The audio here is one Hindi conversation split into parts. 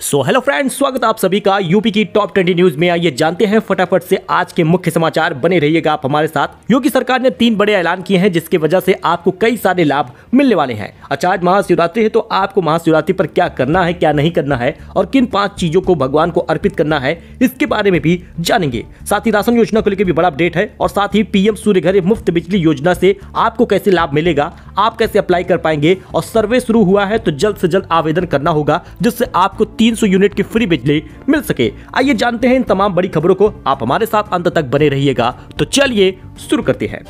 हेलो फ्रेंड्स, स्वागत आप सभी का यूपी की टॉप 20 न्यूज में। आइए जानते हैं फटाफट से आज के मुख्य समाचार। बने रहिएगा आप हमारे साथ। योगी सरकार ने 3 बड़े ऐलान किए हैं जिसकी वजह से आपको कई सारे लाभ मिलने वाले हैं। अच्छा, आज महाशिवरात्रि है तो आपको महाशिवरात्रि पर क्या करना है, क्या नहीं करना है और किन 5 चीजों को भगवान को अर्पित करना है, इसके बारे में भी जानेंगे। साथ ही राशन योजना को लेकर भी बड़ा अपडेट है और साथ ही पीएम सूर्य घर मुफ्त बिजली योजना से आपको कैसे लाभ मिलेगा, आप कैसे अप्लाई कर पाएंगे और सर्वे शुरू हुआ है तो जल्द से जल्द आवेदन करना होगा जिससे आपको 300 यूनिट की फ्री बिजली मिल सके। आइए जानते हैं इन तमाम बड़ी खबरों को। आप हमारे साथ अंत तक बने रहिएगा। तो चलिए शुरू करते हैं।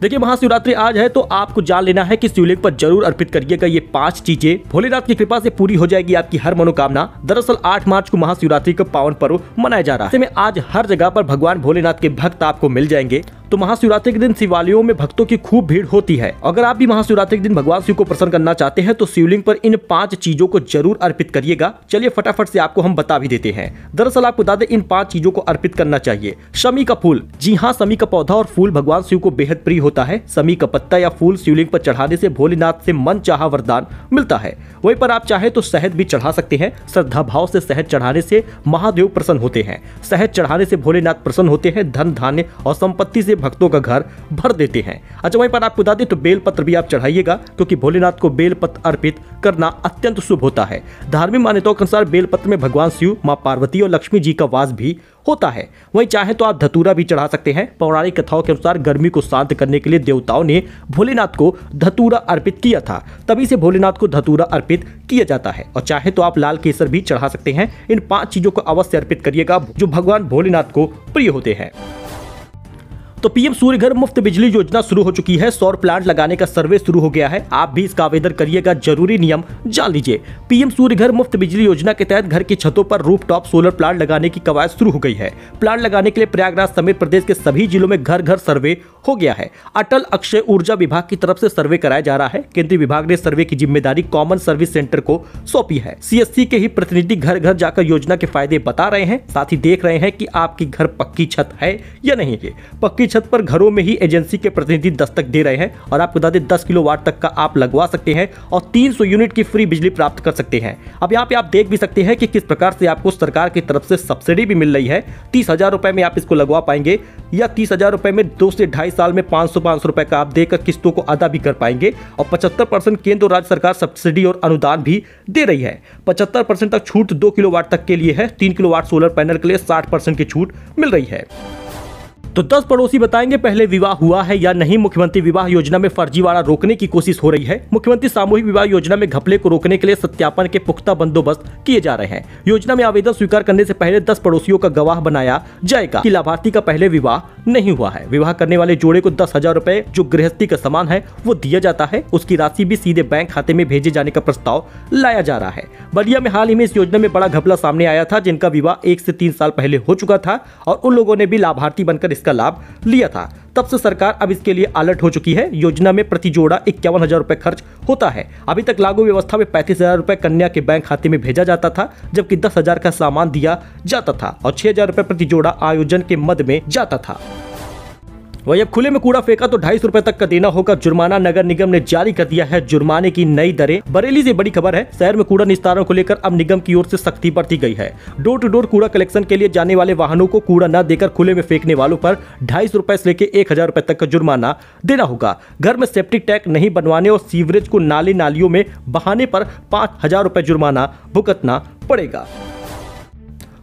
देखिए, महाशिवरात्रि आज है तो आपको जान लेना है कि शिवलिंग पर जरूर अर्पित करिएगा ये 5 चीजें। भोलेनाथ की कृपा से पूरी हो जाएगी आपकी हर मनोकामना। दरअसल 8 मार्च को महाशिवरात्रि का पावन पर्व मनाया जा रहा है। ऐसे में आज हर जगह पर भगवान भोलेनाथ के भक्त आपको मिल जाएंगे। तो महाशिवरात्रि के दिन शिवालयों में भक्तों की खूब भीड़ होती है। अगर आप भी महाशिवरात्रि के दिन भगवान शिव को प्रसन्न करना चाहते हैं तो शिवलिंग पर इन 5 चीजों को जरूर अर्पित करिएगा। चलिए फटाफट से आपको हम बता भी देते हैं। दरअसल आपको बता दें, इन 5 चीजों को अर्पित करना चाहिए। शमी का फूल, जी हाँ, शमी का पौधा और फूल भगवान शिव को बेहद प्रिय होता है। शमी का पत्ता या फूल शिवलिंग पर चढ़ाने से भोलेनाथ से मन चाहा वरदान मिलता है। वहीं पर आप चाहे तो शहद भी चढ़ा सकते हैं। श्रद्धा भाव से शहद चढ़ाने से महादेव प्रसन्न होते हैं। शहद चढ़ाने से भोलेनाथ प्रसन्न होते हैं। धन धान्य और संपत्ति से भक्तों का घर भर देते हैं। अच्छा, वहीं पर आपको बता दें तो बेलपत्र भी आप चढ़ाइएगा क्योंकि भोलेनाथ को बेलपत्र अर्पित करना अत्यंत शुभ होता है। धार्मिक मान्यताओं के अनुसार बेलपत्र में भगवान शिव, मां पार्वती और लक्ष्मी जी का वास भी होता है। वहीं चाहे तो आप धतूरा भी चढ़ा सकते हैं। पौराणिक कथाओं के अनुसार गर्मी को शांत करने के लिए देवताओं ने भोलेनाथ को धतूरा अर्पित किया था, तभी से भोलेनाथ को धतूरा अर्पित किया जाता है। और चाहे तो आप लाल केसर भी चढ़ा सकते हैं। इन 5 चीजों को अवश्य अर्पित करिएगा जो भगवान भोलेनाथ को प्रिय होते हैं। तो पीएम सूर्य घर मुफ्त बिजली योजना शुरू हो चुकी है। सौर प्लांट लगाने का सर्वे शुरू हो गया है। आप भी इसका आवेदन करिएगा। जरूरी नियम जान लीजिए। पीएम सूर्य घर मुफ्त बिजली योजना के तहत घर की छतों पर रूफटॉप सोलर प्लांट लगाने की कवायद शुरू हो गई है। प्लांट लगाने के लिए प्रयागराज समेत प्रदेश के सभी जिलों में घर घर सर्वे हो गया है। अटल अक्षय ऊर्जा विभाग की तरफ से सर्वे कराया जा रहा है। केंद्रीय विभाग ने सर्वे की जिम्मेदारी कॉमन सर्विस सेंटर को सौंपी है। सीएससी के ही प्रतिनिधि घर घर जाकर योजना के फायदे बता रहे हैं, साथ ही देख रहे हैं कि आपकी घर पक्की छत है या नहीं है। पक्की छत पर घरों में ही एजेंसी के प्रतिनिधि दस्तक दे रहे हैं और आपको बता दें 10 किलोवाट तक का आप लगवा सकते हैं और 300 यूनिट की फ्री बिजली प्राप्त कर सकते हैं। अब यहाँ पे आप देख भी सकते हैं कि किस प्रकार से आपको सरकार की तरफ से सब्सिडी भी मिल रही है। 30,000 रुपए में आप इसको लगवा पाएंगे या 30,000 रुपए में 2 से 2.5 साल में 500 रुपए का आप देकर किस्तों को अदा भी कर पाएंगे। और 75% केंद्र और राज्य सरकार सब्सिडी और अनुदान भी दे रही है। 75% तक छूट 2 किलोवाट तक के लिए है। 3 किलोवाट सोलर पैनल के लिए 60% की छूट मिल रही है। तो 10 पड़ोसी बताएंगे पहले विवाह हुआ है या नहीं। मुख्यमंत्री विवाह योजना में फर्जीवाड़ा रोकने की कोशिश हो रही है। मुख्यमंत्री सामूहिक विवाह योजना में घपले को रोकने के लिए सत्यापन के पुख्ता बंदोबस्त किए जा रहे हैं। योजना में आवेदन स्वीकार करने से पहले 10 पड़ोसियों का गवाह बनाया जाएगा कि लाभार्थी का पहले विवाह नहीं हुआ है। विवाह करने वाले जोड़े को 10,000 रुपए जो गृहस्थी का सामान है वो दिया जाता है। उसकी राशि भी सीधे बैंक खाते में भेजे जाने का प्रस्ताव लाया जा रहा है। बलिया में हाल ही में इस योजना में बड़ा घपला सामने आया था, जिनका विवाह 1 से 3 साल पहले हो चुका था और उन लोगों ने भी लाभार्थी बनकर का लाभ लिया था। तब से सरकार अब इसके लिए अलर्ट हो चुकी है। योजना में प्रति जोड़ा 51,000 रुपए खर्च होता है। अभी तक लागू व्यवस्था में 35,000 रुपए कन्या के बैंक खाते में भेजा जाता था, जबकि 10,000 का सामान दिया जाता था और 6,000 रुपए प्रति जोड़ा आयोजन के मद में जाता था। वही अब खुले में कूड़ा फेंका तो 250 रुपए तक का देना होगा जुर्माना। नगर निगम ने जारी कर दिया है जुर्माने की नई दरें। बरेली से बड़ी खबर है। शहर में कूड़ा निस्तारण को लेकर अब निगम की ओर से सख्ती बरती गई है। डोर टू डोर कूड़ा कलेक्शन के लिए जाने वाले वाहनों को कूड़ा न देकर खुले में फेंकने वालों पर 250 रुपए से लेकर 1,000 रुपए तक का जुर्माना देना होगा। घर में सेप्टिक टैंक नहीं बनवाने और सीवरेज को नाले नालियों में बहाने पर 5,000 रुपए जुर्माना भुगतना पड़ेगा।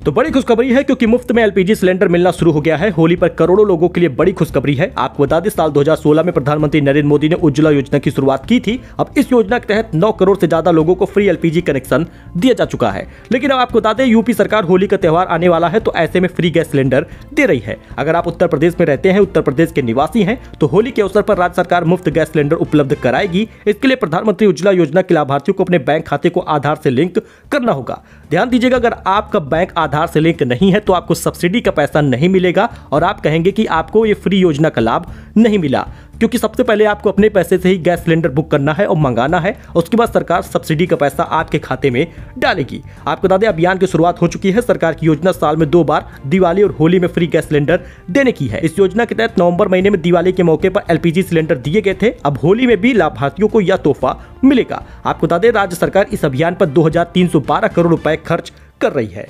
तो बड़ी खुशखबरी है क्योंकि मुफ्त में एलपीजी सिलेंडर मिलना शुरू हो गया है। होली पर करोड़ों लोगों के लिए बड़ी खुशखबरी है। आपको बता दें, साल 2016 में प्रधानमंत्री नरेंद्र मोदी ने उज्ज्वला योजना की शुरुआत की थी। अब इस योजना के तहत 9 करोड़ से ज्यादा लोगों को फ्री एलपीजी कनेक्शन दिया जा चुका है। लेकिन अब आपको बता दें, यूपी सरकार होली का त्यौहार आने वाला है तो ऐसे में फ्री गैस सिलेंडर दे रही है। अगर आप उत्तर प्रदेश में रहते हैं, उत्तर प्रदेश के निवासी हैं, तो होली के अवसर पर राज्य सरकार मुफ्त गैस सिलेंडर उपलब्ध कराएगी। इसके लिए प्रधानमंत्री उज्ज्वला योजना के लाभार्थियों को अपने बैंक खाते को आधार से लिंक करना होगा। ध्यान दीजिएगा, अगर आपका बैंक आधार से लिंक नहीं है तो आपको सब्सिडी का पैसा नहीं मिलेगा और आप कहेंगे कि आपको ये फ्री योजना का लाभ नहीं मिला। क्योंकि सबसे पहले आपको अपने पैसे से ही गैस सिलेंडर बुक करना है और मंगाना है, उसके बाद सरकार सब्सिडी का पैसा आपके खाते में डालेगी। आपको बता दें अभियान की शुरुआत हो चुकी है। सरकार की योजना साल में 2 बार दिवाली और होली में फ्री गैस सिलेंडर देने की है। इस योजना के तहत नवंबर महीने में दिवाली के मौके पर एलपीजी सिलेंडर दिए गए थे। अब होली में भी लाभार्थियों को यह तोहफा मिलेगा। आपको बता दें राज्य सरकार इस अभियान पर 2312 करोड़ रुपए खर्च कर रही है।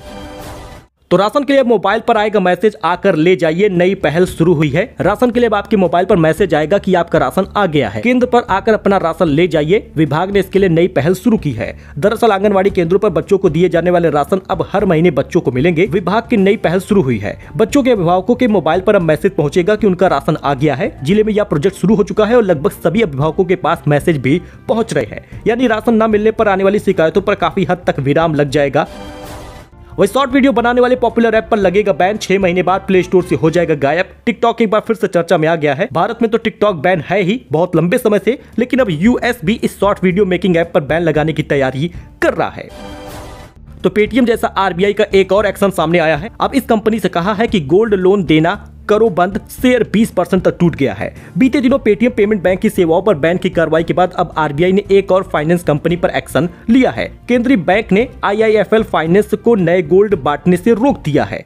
तो राशन के लिए मोबाइल पर आएगा मैसेज, आकर ले जाइए, नई पहल शुरू हुई है। राशन के लिए अब आपके मोबाइल पर मैसेज आएगा कि आपका राशन आ गया है। केंद्र पर आकर अपना राशन ले जाइए। विभाग ने इसके लिए नई पहल शुरू की है। दरअसल आंगनबाड़ी केंद्रों पर बच्चों को दिए जाने वाले राशन अब हर महीने बच्चों को मिलेंगे। विभाग की नई पहल शुरू हुई है। बच्चों के अभिभावकों के मोबाइल पर अब मैसेज पहुंचेगा कि उनका राशन आ गया है। जिले में यह प्रोजेक्ट शुरू हो चुका है और लगभग सभी अभिभावकों के पास मैसेज भी पहुंच रहे हैं। यानी राशन न मिलने पर आने वाली शिकायतों पर काफी हद तक विराम लग जाएगा। वही शॉर्ट वीडियो बनाने वाले पॉपुलर ऐप पर लगेगा बैन। 6 महीने बाद प्ले स्टोर से हो जाएगा गायब। टिकटॉक एक बार फिर से चर्चा में आ गया है। भारत में तो टिकटॉक बैन है ही बहुत लंबे समय से, लेकिन अब यूएस भी इस शॉर्ट वीडियो मेकिंग ऐप पर बैन लगाने की तैयारी कर रहा है। तो पेटीएम जैसा आरबीआई का एक और एक्शन सामने आया है। अब इस कंपनी से कहा है कि गोल्ड लोन देना करो बंद, शेयर 20% तक टूट गया है। बीते दिनों पेटीएम पेमेंट बैंक की सेवाओं पर बैन की कार्रवाई के बाद अब आरबीआई ने एक और फाइनेंस कंपनी पर एक्शन लिया है। केंद्रीय बैंक ने आईआईएफएल फाइनेंस को नए गोल्ड बांटने से रोक दिया है।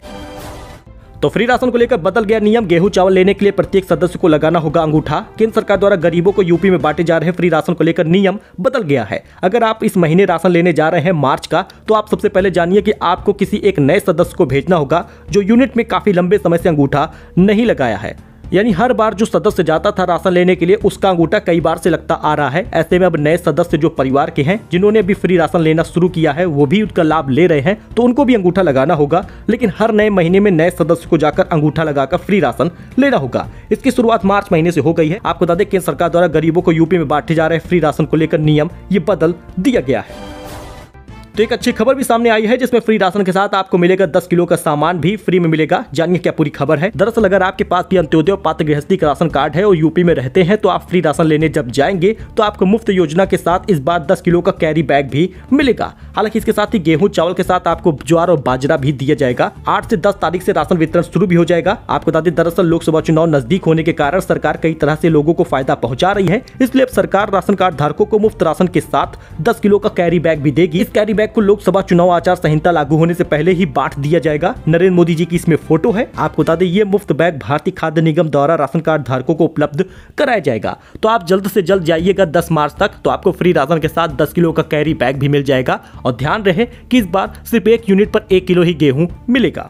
तो फ्री राशन को लेकर बदल गया नियम। गेहूं चावल लेने के लिए प्रत्येक सदस्य को लगाना होगा अंगूठा। केंद्र सरकार द्वारा गरीबों को यूपी में बांटे जा रहे फ्री राशन को लेकर नियम बदल गया है। अगर आप इस महीने राशन लेने जा रहे हैं मार्च का, तो आप सबसे पहले जानिए कि आपको किसी एक नए सदस्य को भेजना होगा जो यूनिट में काफी लंबे समय से अंगूठा नहीं लगाया है। यानी हर बार जो सदस्य जाता था राशन लेने के लिए, उसका अंगूठा कई बार से लगता आ रहा है। ऐसे में अब नए सदस्य जो परिवार के हैं, जिन्होंने अभी फ्री राशन लेना शुरू किया है, वो भी उसका लाभ ले रहे हैं, तो उनको भी अंगूठा लगाना होगा। लेकिन हर नए महीने में नए सदस्य को जाकर अंगूठा लगाकर फ्री राशन लेना होगा। इसकी शुरुआत मार्च महीने से हो गई है। आपको बता दें केंद्र सरकार द्वारा गरीबों को यूपी में बांटे जा रहे फ्री राशन को लेकर नियम ये बदल दिया गया है। तो एक अच्छी खबर भी सामने आई है, जिसमें फ्री राशन के साथ आपको मिलेगा 10 किलो का सामान भी फ्री में मिलेगा। जानिए क्या पूरी खबर है। दरअसल अगर आपके पास भी अंत्योदय और पात्र गृहस्थी का राशन कार्ड है और यूपी में रहते हैं, तो आप फ्री राशन लेने जब जाएंगे तो आपको मुफ्त योजना के साथ इस बार 10 किलो का कैरी बैग भी मिलेगा। हालांकि इसके साथ ही गेहूं चावल के साथ आपको ज्वार और बाजरा भी दिया जाएगा। 8 से 10 तारीख से राशन वितरण शुरू भी हो जाएगा। आपको बता दें दरअसल लोकसभा चुनाव नजदीक होने के कारण सरकार कई तरह से लोगों को फायदा पहुंचा रही है। इसलिए अब सरकार राशन कार्ड धारकों को मुफ्त राशन के साथ 10 किलो का कैरी बैग भी देगी। इस कैरी बैग को लोकसभा चुनाव आचार संहिता लागू होने से पहले ही बांट दिया जाएगा। नरेंद्र मोदी जी की इसमें फोटो है। आपको बता दें ये मुफ्त बैग भारतीय खाद्य निगम द्वारा राशन कार्ड धारकों को उपलब्ध कराया जाएगा। तो आप जल्द से जल्द जाइएगा 10 मार्च तक, तो आपको फ्री राशन के साथ 10 किलो का कैरी बैग भी मिल जाएगा। और ध्यान रहे कि इस बार सिर्फ 1 यूनिट पर 1 किलो ही गेहूं मिलेगा।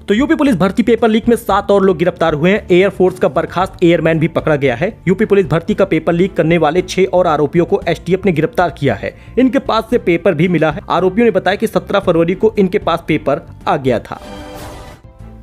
तो यूपी पुलिस भर्ती पेपर लीक में 7 और लोग गिरफ्तार हुए हैं। एयरफोर्स का बर्खास्त एयरमैन भी पकड़ा गया है। यूपी पुलिस भर्ती का पेपर लीक करने वाले 6 और आरोपियों को एसटीएफ ने गिरफ्तार किया है। इनके पास से पेपर भी मिला है। आरोपियों ने बताया कि 17 फरवरी को इनके पास पेपर आ गया था।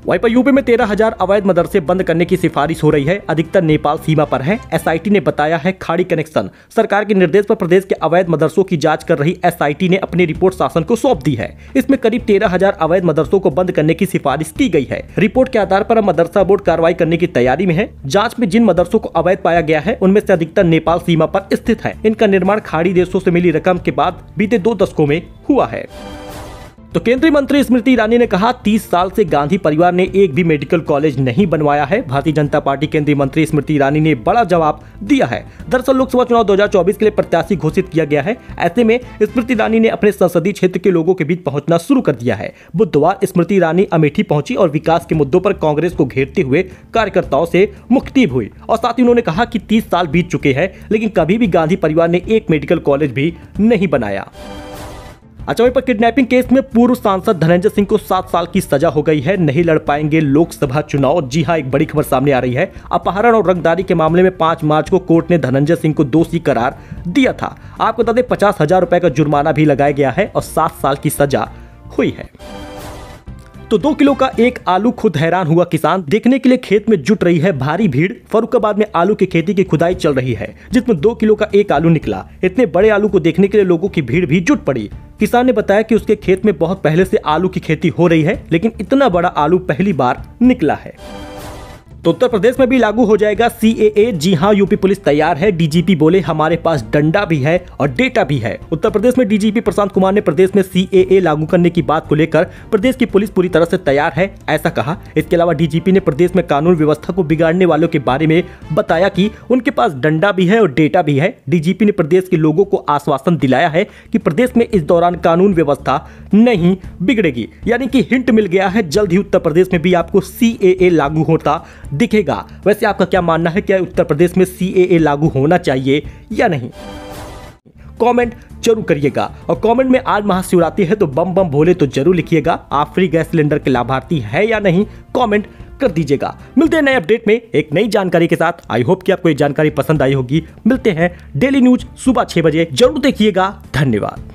वहीं पर यूपी में 13,000 अवैध मदरसे बंद करने की सिफारिश हो रही है। अधिकतर नेपाल सीमा पर है। एसआईटी ने बताया है खाड़ी कनेक्शन। सरकार के निर्देश पर प्रदेश के अवैध मदरसों की जांच कर रही एसआईटी ने अपनी रिपोर्ट शासन को सौंप दी है। इसमें करीब 13,000 अवैध मदरसों को बंद करने की सिफारिश की गई है। रिपोर्ट के आधार पर अब मदरसा बोर्ड कार्रवाई करने की तैयारी में है। जाँच में जिन मदरसों को अवैध पाया गया है, उनमें से अधिकतर नेपाल सीमा पर स्थित है। इनका निर्माण खाड़ी देशों से मिली रकम के बाद बीते 2 दशकों में हुआ है। तो केंद्रीय मंत्री स्मृति ईरानी ने कहा 30 साल से गांधी परिवार ने एक भी मेडिकल कॉलेज नहीं बनवाया है। भारतीय जनता पार्टी केंद्रीय मंत्री स्मृति ईरानी ने बड़ा जवाब दिया है। दरअसल लोकसभा चुनाव 2024 के लिए प्रत्याशी घोषित किया गया है। ऐसे में स्मृति ईरानी ने अपने संसदीय क्षेत्र के लोगों के बीच पहुंचना शुरू कर दिया है। बुधवार स्मृति ईरानी अमेठी पहुंची और विकास के मुद्दों पर कांग्रेस को घेरते हुए कार्यकर्ताओं से मुखतिब हुई। और साथ ही उन्होंने कहा कि 30 साल बीत चुके हैं, लेकिन कभी भी गांधी परिवार ने एक मेडिकल कॉलेज भी नहीं बनाया। अच्छा, वहीं पर किडनैपिंग केस में पूर्व सांसद धनंजय सिंह को 7 साल की सजा हो गई है। नहीं लड़ पाएंगे लोकसभा चुनाव। जी हां, एक बड़ी खबर सामने आ रही है। अपहरण और रंगदारी के मामले में 5 मार्च को कोर्ट ने धनंजय सिंह को दोषी करार दिया था। आपको बता दें 50,000 रुपए का जुर्माना भी लगाया गया है और 7 साल की सजा हुई है। तो 2 किलो का एक आलू खुद हैरान हुआ किसान। देखने के लिए खेत में जुट रही है भारी भीड़। फर्रुखाबाद में आलू की खेती की खुदाई चल रही है, जिसमें 2 किलो का एक आलू निकला। इतने बड़े आलू को देखने के लिए लोगों की भीड़ भी जुट पड़ी। किसान ने बताया कि उसके खेत में बहुत पहले से आलू की खेती हो रही है, लेकिन इतना बड़ा आलू पहली बार निकला है। तो उत्तर प्रदेश में भी लागू हो जाएगा CAA। जी हां, यूपी पुलिस तैयार है। डीजीपी बोले हमारे पास डंडा भी है और डेटा भी है। उत्तर प्रदेश में डीजीपी प्रशांत कुमार ने प्रदेश में CAA लागू करने की बात को लेकर प्रदेश की पुलिस पूरी तरह से तैयार है, ऐसा कहा। इसके अलावा डीजीपी ने प्रदेश में कानून व्यवस्था को बिगाड़ने वालों के बारे में बताया कि उनके पास डंडा भी है और डेटा भी है। डीजीपी ने प्रदेश के लोगों को आश्वासन दिलाया है कि प्रदेश में इस दौरान कानून व्यवस्था नहीं बिगड़ेगी, यानी कि हिंट मिल गया है, जल्द ही उत्तर प्रदेश में भी आपको CAA लागू होता दिखेगा। वैसे आपका क्या मानना है, क्या उत्तर प्रदेश में CAA लागू होना चाहिए या नहीं? कमेंट जरूर करिएगा। और कमेंट में आज महाशिवरात्रि है तो बम बम भोले तो जरूर लिखिएगा। आप फ्री गैस सिलेंडर के लाभार्थी है या नहीं, कमेंट कर दीजिएगा। मिलते हैं नए अपडेट में एक नई जानकारी के साथ। आई होप कि आपको ये जानकारी पसंद आई होगी। मिलते हैं डेली न्यूज सुबह 6 बजे, जरूर देखिएगा। धन्यवाद।